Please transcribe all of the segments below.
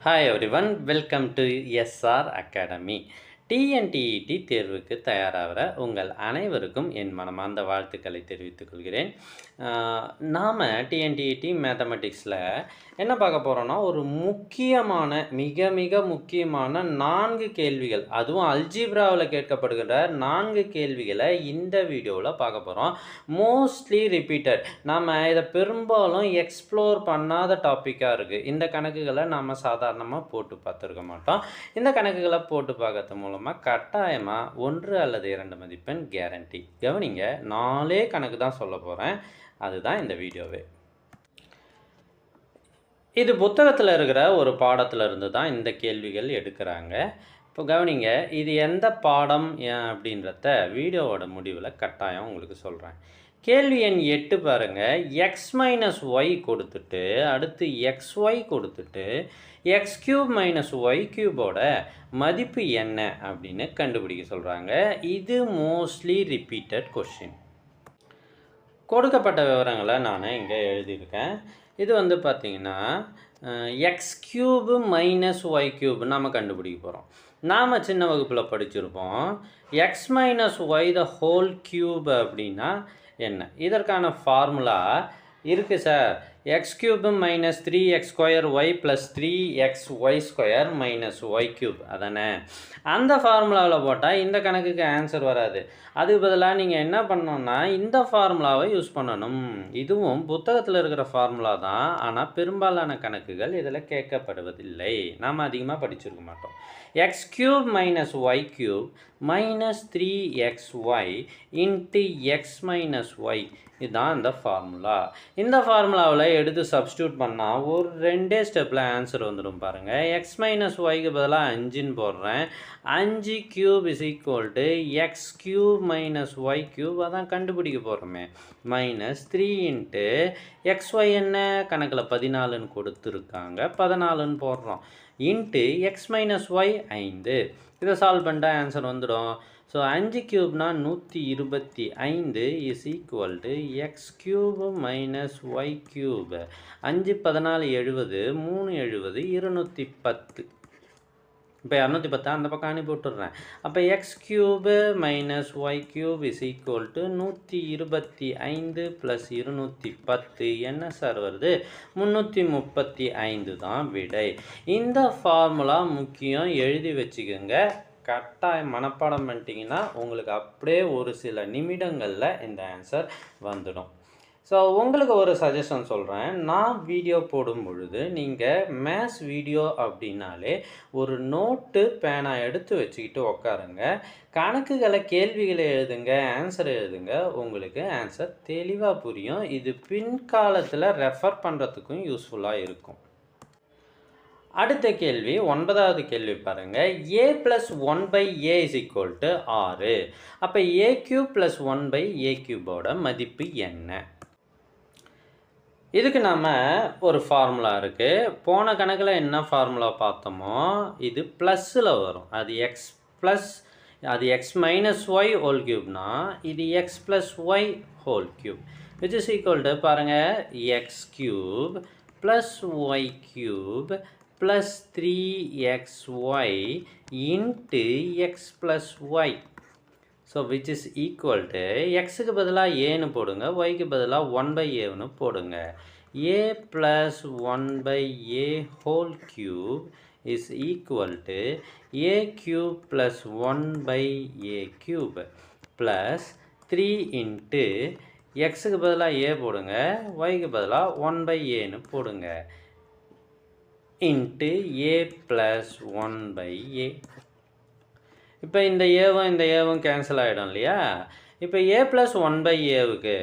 Hi everyone, welcome to SR academy. TNTET தேர்வுக்கு தயாராகிற உங்கள் அனைவருக்கும் என் மனமார்ந்த வாழ்த்துக்களை தெரிவித்துக் கொள்கிறேன். நாம் டிஎன்டிஇடி மேத்தமெட்டிக்ஸில் என்ன பார்க்க போகிறோன்னா, ஒரு முக்கியமான மிக மிக முக்கியமான 4 கேள்விகள், அதுவும் அல்ஜீப்ராவில் கேட்கப்படுகின்ற 4 கேள்விகளை இந்த வீடியோவில் பார்க்க போகிறோம். மோஸ்ட்லி ரிப்பீட்டட், நாம் இதை பெரும்பாலும் எக்ஸ்ப்ளோர் பண்ணாத டாப்பிக்காக இருக்குது. இந்த கணக்குகளை நாம் சாதாரணமாக போட்டு பார்த்துருக்க மாட்டோம். இந்த கணக்குகளை போட்டு பார்க்கறது மூலமாக கட்டாயமாக 1 அல்லது 2 மதிப்பெண் கேரண்டி. கவனிங்க, 4 கணக்கு தான் சொல்ல போகிறேன். அதுதான் இந்த வீடியோவே. இது புத்தகத்தில் இருக்கிற ஒரு பாடத்தில் இருந்து தான் இந்த கேள்விகள் எடுக்கிறாங்க. இப்போ கவனிங்க, இது எந்த பாடம் அப்படின்றத வீடியோவோட முடிவில் கட்டாயம் உங்களுக்கு சொல்கிறேன். கேள்வி எண் 8 பாருங்கள். எக்ஸ் மைனஸ் ஒய் கொடுத்துட்டு அடுத்து எக்ஸ்ஒய் கொடுத்துட்டு எக்ஸ் கியூப் மைனஸ் ஒய் கியூபோட மதிப்பு என்ன அப்படின்னு கண்டுபிடிக்க சொல்கிறாங்க. இது மோஸ்ட்லி ரிப்பீட்டட் கொஸ்டின். கொடுக்கப்பட்ட விவரங்களை நான் இங்கே எழுதியிருக்கேன். இது வந்து பார்த்திங்கன்னா x cube minus y cube நாம் கண்டுபிடிக்க போகிறோம். நாம் சின்ன வகுப்பில் படிச்சிருப்போம் x minus y the whole cube அப்படின்னா என்ன. இதற்கான ஃபார்முலா இருக்குது sir. X cube minus 3x square y plus 3x y square minus y cube அதானே. அந்த ஃபார்முலாவில் போட்டால் இந்த கணக்குக்கு ஆன்சர் வராது. அதுக்கு பதிலாக நீங்கள் என்ன பண்ணணும்னா இந்த ஃபார்முலாவை யூஸ் பண்ணணும். இதுவும் புத்தகத்தில் இருக்கிற ஃபார்முலா தான், ஆனால் பெரும்பாலான கணக்குகள் இதில் கேட்கப்படுவதில்லை. நாம் அதிகமாக படிச்சிருக்க மாட்டோம். X cube minus y cube minus 3xy into x minus y, இதுதான் இந்த ஃபார்முலா. இந்த ஃபார்முலாவில் எடுத்து சப்ஸ்டியூட் பண்ணால் ஒரு 2 ஸ்டெப்பில் ஆன்சர் வந்துடும் பாருங்கள். எக்ஸ் மைனஸ் ஒய்க்கு பதிலாக 5ன்னு போடுறேன். 5 cube is equal to x cube minus y cube, அதான் கண்டுபிடிக்க போகிறோமே. மைனஸ் 3 இன்ட்டு எக்ஸ்ஒய் என்ன கணக்கில் 14ன்னு கொடுத்துருக்காங்க, 14ன்னு போடுறோம். Into x minus y 5. இதை சால்வ் பண்ணிட்டா ஆன்சர் வந்துடும். ஸோ 5 கியூப்னா 125 is equal to x cube minus y cube. 5 14 70, 3 70, 210. இப்போ 210 அந்த பக்கம் அனுப்பி விட்டுடுறேன். அப்போ x cube minus y cube is equal to 125 plus 210 என்ன சார் வருது? 335 தான் விடை. இந்த ஃபார்முலா முக்கியம், எழுதி வச்சுக்கோங்க. கட்டாயம் மனப்பாடம் பண்ணிட்டீங்கன்னா உங்களுக்கு அப்படியே ஒரு சில நிமிடங்களில் இந்த ஆன்சர் வந்துடும். ஸோ உங்களுக்கு ஒரு சஜஷன் சொல்கிறேன். நான் வீடியோ போடும் பொழுது நீங்கள் மேத்ஸ் வீடியோ அப்படின்னாலே ஒரு நோட்டு பேனா எடுத்து வச்சுக்கிட்டு உட்காருங்க. கணக்குகளை கேள்விகளை எழுதுங்க, ஆன்சர் எழுதுங்க. உங்களுக்கு ஆன்சர் தெளிவாக புரியும். இது பின்காலத்தில் ரெஃபர் பண்ணுறதுக்கும் யூஸ்ஃபுல்லாக இருக்கும். அடுத்த கேள்வி 9வது கேள்வி பாருங்கள். a + 1/a is equal to 6. அப்போ a கியூப் ப்ளஸ் 1/a கியூபோட மதிப்பு என்ன? இதுக்கு நாம் ஒரு ஃபார்முலா இருக்குது. போன கணக்கில் என்ன ஃபார்முலா பார்த்தோமோ இது ப்ளஸ்ஸில் வரும். அது எக்ஸ் ப்ளஸ் அது எக்ஸ் மைனஸ் ஒய் ஹோல் கியூப்னா இது x plus y whole cube which is equal to பாருங்கள் x cube plus y cube plus 3xy into x plus y. So which is equal to எக்ஸுக்கு பதிலாக ஏன்னு போடுங்க, ஒய்க்கு பதிலாக 1/aன்னு போடுங்க. a plus 1/a whole cube is equal to a cube plus 1/a cube plus 3 into எக்ஸுக்கு பதிலாக a போடுங்க, ஒய்க்கு பதிலாக 1/aன்னு போடுங்க, இன்ட்டு a ப்ளஸ் 1/a. இப்போ இந்த ஏவும் கேன்சல் ஆகிடும் இல்லையா. இப்போ a ப்ளஸ் 1/aவுக்கு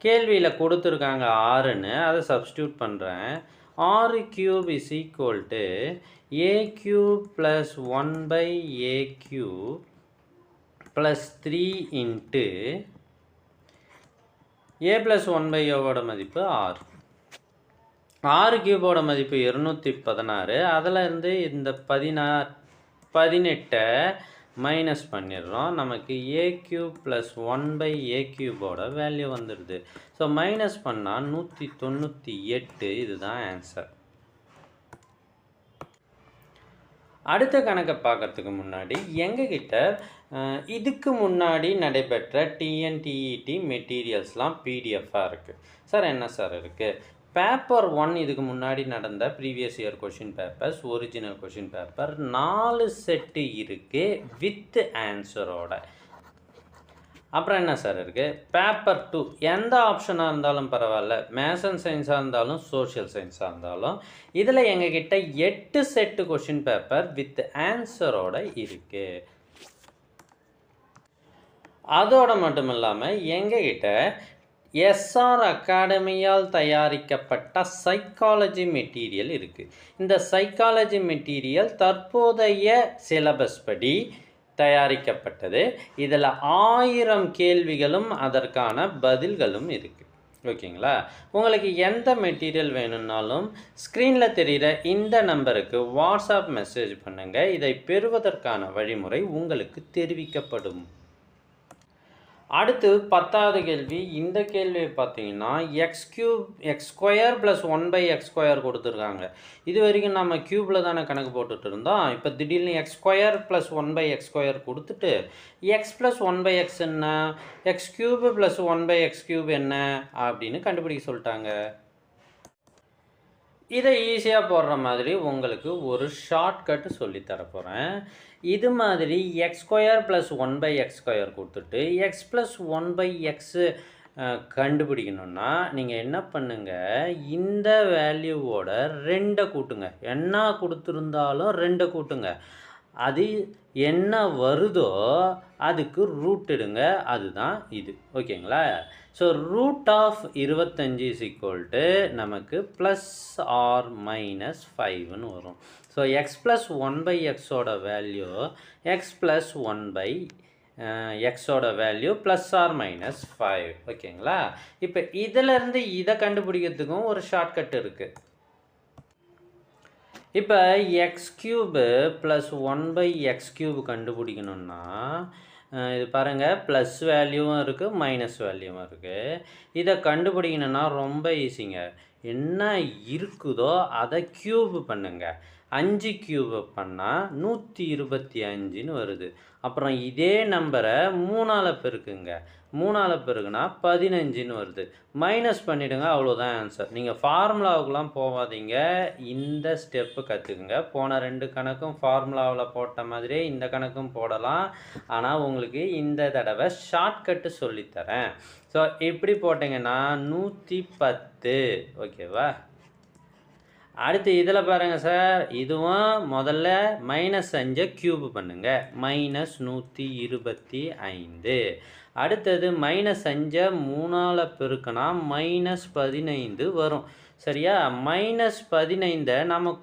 கேள்வியில் கொடுத்துருக்காங்க 6ன்னு, அதை சப்ஸ்டியூட் பண்ணுறேன். 6 cube is equal to a cube plus 1/a cube plus 3 into a plus 1/aவோட மதிப்பு 6. 6 கியூபோட மதிப்பு 216. அதில் இருந்து இந்த 18 மைனஸ் பண்ணிடுறோம். நமக்கு a கியூப் ப்ளஸ் 1/a கியூபோட வேல்யூ வந்துடுது. ஸோ மைனஸ் பண்ணால் 198. இதுதான் ஆன்சர். அடுத்த கணக்கை பார்க்குறதுக்கு முன்னாடி எங்ககிட்ட இதுக்கு முன்னாடி நடைபெற்ற டிஎன்டிஇடி மெட்டீரியல்ஸ்லாம் பிடிஎஃபாக இருக்குது. சார் என்ன சார் இருக்குது? பேப்பர் 1 இதுக்கு முன்னாடி நடந்த previous year question papers, original question paper 4 set இருக்குது வித் ஆன்சரோட. அப்புறம் என்ன சார் இருக்குது? பேப்பர் 2 எந்த ஆப்ஷனாக இருந்தாலும் பரவாயில்ல, மேத்ஸ் அண்ட் சயின்ஸாக இருந்தாலும் சோஷியல் சயின்ஸாக இருந்தாலும் இதில் எங்ககிட்ட 8 செட்டு கொஷின் பேப்பர் வித் ஆன்சரோட இருக்குது. அதோடு மட்டும் இல்லாமல் எங்ககிட்ட எஸ்ஆர் அகாடமியால் தயாரிக்கப்பட்ட சைக்காலஜி மெட்டீரியல் இருக்குது. இந்த சைக்காலஜி மெட்டீரியல் தற்போதைய சிலபஸ் படி தயாரிக்கப்பட்டது. இதில் 1000 கேள்விகளும் அதற்கான பதில்களும் இருக்குது. ஓகேங்களா? உங்களுக்கு எந்த மெட்டீரியல் வேணும்னாலும் ஸ்க்ரீனில் தெரிகிற இந்த நம்பருக்கு வாட்ஸ்அப் மெசேஜ் பண்ணுங்கள். இதை பெறுவதற்கான வழிமுறை உங்களுக்கு தெரிவிக்கப்படும். அடுத்து 10வது கேள்வி. இந்த கேள்வியை பார்த்தீங்கன்னா எக்ஸ் ஸ்கொயர் ப்ளஸ் 1/x² கொடுத்துருக்காங்க. இது வரைக்கும் நம்ம க்யூப்பில் தானே கணக்கு போட்டுட்டு இருந்தோம். இப்போ திடீர்னு எக்ஸ் ஸ்கொயர் ப்ளஸ் 1/x² கொடுத்துட்டு எக்ஸ் ப்ளஸ் 1/x என்ன, x³ ப்ளஸ் 1/x³ என்ன அப்படின்னு கண்டுபிடிக்க சொல்லிட்டாங்க. இதை ஈஸியாக போடுற மாதிரி உங்களுக்கு ஒரு ஷார்ட்கட் சொல்லித்தர போகிறேன். இது மாதிரி x² ப்ளஸ் 1/x² கொடுத்துட்டு x ப்ளஸ் 1/x கண்டுபிடிக்கணுன்னா நீங்கள் என்ன பண்ணுங்கள், இந்த வேல்யூவோட 2 கூட்டுங்க. என்ன கொடுத்துருந்தாலும் 2 கூட்டுங்க. அது என்ன வருதோ அதுக்கு ரூட் எடுங்க. அதுதான் இது. ஓகேங்களா? ஸோ ரூட் ஆஃப் 25 = நமக்கு ப்ளஸ் ஆர் மைனஸ் 5ன்னு வரும். ஸோ எக்ஸ் ப்ளஸ் 1/xோட வேல்யூ எக்ஸ் ப்ளஸ் 1/xோட வேல்யூ ப்ளஸ் ஆர் மைனஸ் 5. ஓகேங்களா? இப்போ இதிலேருந்து இதை கண்டுபிடிக்கிறதுக்கும் ஒரு ஷார்ட்கட் இருக்குது. இப்போ x³ ப்ளஸ் 1/x³ கண்டுபிடிக்கணுன்னா இது பாருங்கள், ப்ளஸ் வேல்யூவும் இருக்குது மைனஸ் வேல்யூவும் இருக்குது. இதை கண்டுபிடிக்கணுன்னா ரொம்ப ஈஸிங்க. என்ன இருக்குதோ அதை க்யூப் பண்ணுங்கள். 5³ பண்ணால் 125ன்னு வருது. அப்புறம் இதே நம்பரை 3ஆல் பெருக்குங்க. 3ஆல் பெருக்குனா 15ன்னு வருது. மைனஸ் பண்ணிவிடுங்க. அவ்வளோதான் ஆன்சர். நீங்கள் ஃபார்முலாவுக்குலாம் போகாதீங்க, இந்த ஸ்டெப்பு கற்றுக்குங்க. போன 2 கணக்கும் ஃபார்முலாவில் போட்ட மாதிரியே இந்த கணக்கும் போடலாம். ஆனால் உங்களுக்கு இந்த தடவை ஷார்ட்கட்டு சொல்லித்தரேன். ஸோ இப்படி போட்டிங்கன்னா 110. ஓகேவா? அடுத்து இதில் பாருங்கள் சார், இதுவும் முதல்ல -5 க்யூப் பண்ணுங்கள். -125. அடுத்தது -5 3ஆல் பெருக்கினா -15 வரும். சரியா? -15 நம்ம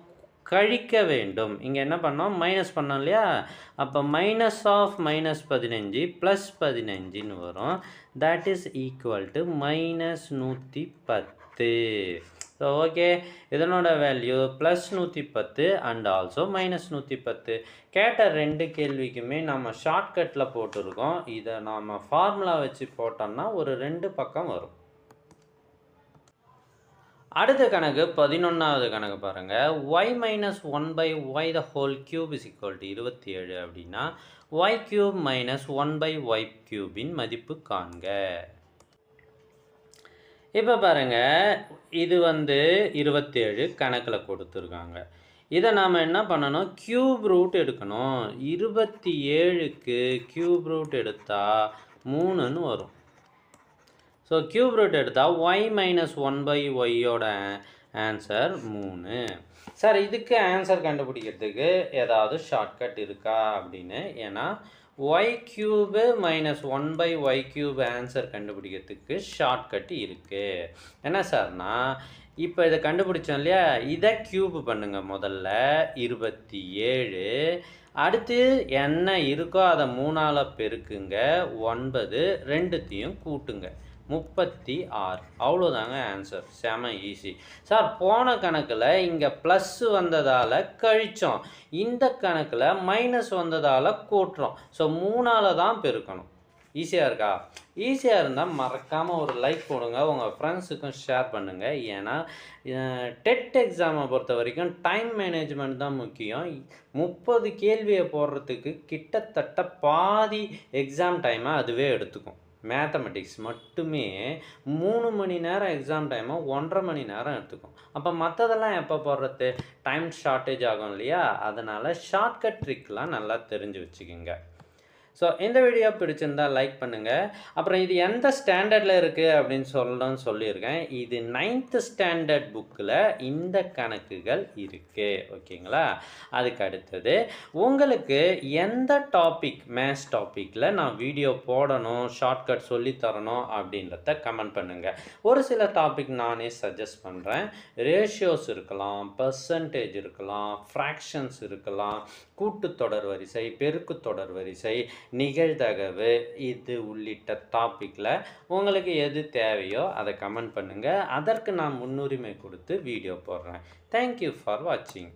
கழிக்க வேண்டும். இங்கே என்ன பண்ணோம்? மைனஸ் பண்ணோம் இல்லையா? அப்போ மைனஸ் ஆஃப் -15 ப்ளஸ் 15ன்னு வரும். That is equal to -110. So okay, இதனோட வேல்யூ ப்ளஸ் 110 அண்ட் ஆல்சோ -110. கேட்ட 2 கேள்விக்குமே நம்ம ஷார்ட்கட்டில் போட்டிருக்கோம். இதை நாம் ஃபார்முலா வச்சு போட்டோம்னா ஒரு 2 பக்கம் வரும். அடுத்த கணக்கு 11வது கணக்கு பாருங்கள். y - 1/y the whole cube is equal to 27 அப்படின்னா y³ - 1/y³ மதிப்பு காண்க. இப்போ பாருங்கள், இது 27 கணக்கில் கொடுத்துருக்காங்க. இதை நாம் என்ன பண்ணணும்? க்யூப் ரூட் எடுக்கணும். 27க்கு க்யூப் ரூட் எடுத்தால் 3ன்னு வரும். ஸோ க்யூப் ரூட் எடுத்தால் y - 1/yயோட ஆன்சர் 3. சார், இதுக்கு ஆன்சர் கண்டுபிடிக்கிறதுக்கு ஏதாவது ஷார்ட்கட் இருக்கா அப்படின்னு. ஏன்னா y³ - 1/y³ ஆன்சர் கண்டுபிடிக்கிறதுக்கு ஷார்ட்கட் இருக்குது. என்ன சார்னா, இப்போ இதை கண்டுபிடிச்சோம் இல்லையா, இதை க்யூப் பண்ணுங்கள். முதல்ல 27. அடுத்து என்ன இருக்கோ அதை 3ஆல் பெருக்குங்க. 9 2த்தையும் கூட்டுங்க. 36. அவ்வளோதாங்க ஆன்சர். செம ஈஸி. சார், போன கணக்கில் இங்கே ப்ளஸ் வந்ததால் கழித்தோம், இந்த கணக்கில் மைனஸ் வந்ததால் கூட்டுறோம். ஸோ 3ஆல் தான் பெருக்கணும். ஈஸியாக இருக்கா? ஈஸியாக இருந்தால் மறக்காமல் ஒரு லைக் போடுங்க, உங்கள் ஃப்ரெண்ட்ஸுக்கும் ஷேர் பண்ணுங்கள். ஏன்னா டெட் எக்ஸாமை பொறுத்த வரைக்கும் டைம் மேனேஜ்மெண்ட் தான் முக்கியம். 30 கேள்வியை போடுறதுக்கு கிட்டத்தட்ட பாதி எக்ஸாம் டைமை அதுவே எடுத்துக்கும். மேத்தமெட்டிக்ஸ் மட்டுமே 3 மணி நேரம் எக்ஸாம் டைமை 1.5 மணி நேரம் எடுத்துக்கும். அப்போ மற்றதெல்லாம் எப்போ போடுறது? டைம் ஷார்ட்டேஜ் ஆகும் இல்லையா? அதனால் ஷார்ட்கட் ட்ரிக்லாம் நல்லா தெரிஞ்சு வச்சுக்கோங்க. ஸோ இந்த வீடியோ பிடிச்சிருந்தா லைக் பண்ணுங்கள். அப்புறம் இது எந்த ஸ்டாண்டர்டில் இருக்குது அப்படின்னு சொல்லியிருக்கேன். இது 9th ஸ்டாண்டர்ட் புக்கில் இந்த கணக்குகள் இருக்குது. ஓகேங்களா? அதுக்கு அடுத்தது உங்களுக்கு எந்த டாபிக், மேத்ஸ் டாப்பிக்கில் நான் வீடியோ போடணும், ஷார்ட்கட் சொல்லித்தரணும் அப்படின்றத கமெண்ட் பண்ணுங்கள். ஒரு சில டாபிக் நானே சஜஸ்ட் பண்ணுறேன். ரேஷியோஸ் இருக்கலாம், பர்சன்டேஜ் இருக்கலாம், ஃப்ராக்ஷன்ஸ் இருக்கலாம், கூட்டுத்தொடர் வரிசை, பெருக்கு தொடர் வரிசை, நிகழ்தகவு, இது உள்ளிட்ட டாப்பிக்கில் உங்களுக்கு எது தேவையோ அதை கமெண்ட் பண்ணுங்கள். அதற்கு நான் முன்னுரிமை கொடுத்து வீடியோ போடுறேன். தேங்க்யூ ஃபார் வாட்சிங்.